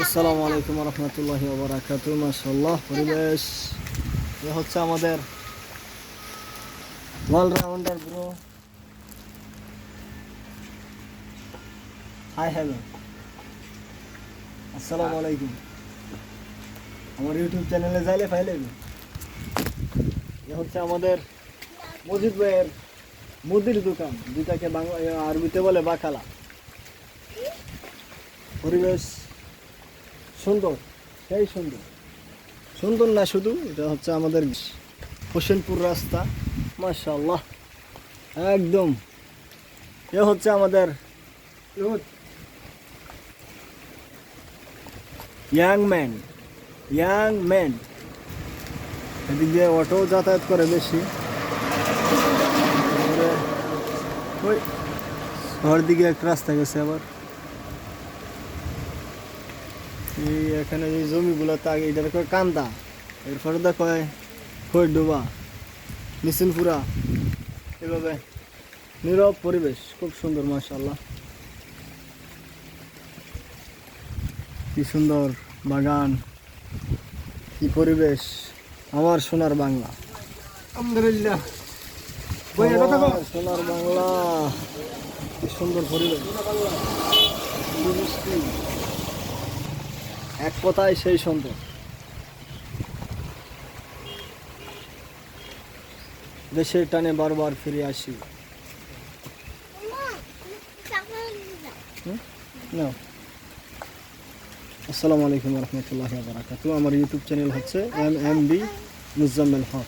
আসসালামু আলাইকুম রহমতুল্লাহি ওয়া বারাকাতুহু। মাশাআল্লাহ, পরিবেশ এ হচ্ছে আমাদের অলরাউন্ডার ব্রো। হাই হ্যালো, আসসালামু আলাইকুম। আমার ইউটিউব চ্যানেলে যাইলে পাইলে এ হচ্ছে আমাদের মজিদ ভাইয়ের মুদির দোকান, যেটাকে বাংলা আরবিতে বলে বাকালা। পরিবেশ সুন্দর, সেই সুন্দর সুন্দর না শুধু, এটা হচ্ছে আমাদের হোসেনপুর রাস্তা। মাশাআল্লাহ, একদম এ হচ্ছে আমাদের ইয়াং ম্যান। এদিক দিয়ে অটো যাতায়াত করে বেশি। ওই শহর দিকে একটা রাস্তা গেছে আবার। এই এখানে যে জমিগুলো তাকে এটা কয় কান্দা, এরপরে দেখো খই ডোবা, মিছিলপুরা, এভাবে নীরব পরিবেশ, খুব সুন্দর। মাশাআল্লাহ, কি সুন্দর বাগান, কি পরিবেশ, আমার সোনার বাংলা। আলহামদুলিল্লাহ, আমার সোনার বাংলা, কি সুন্দর পরিবেশ। এক কথায় সেই সুন্দর। দেশের টানে বারবার ফিরে আসি। না, আসসালামু আলাইকুম রহমতুল্লাহি ওয়া বারাকাতুহু। আমার ইউটিউব চ্যানেল হচ্ছে MMB মুজাম্মেল হক।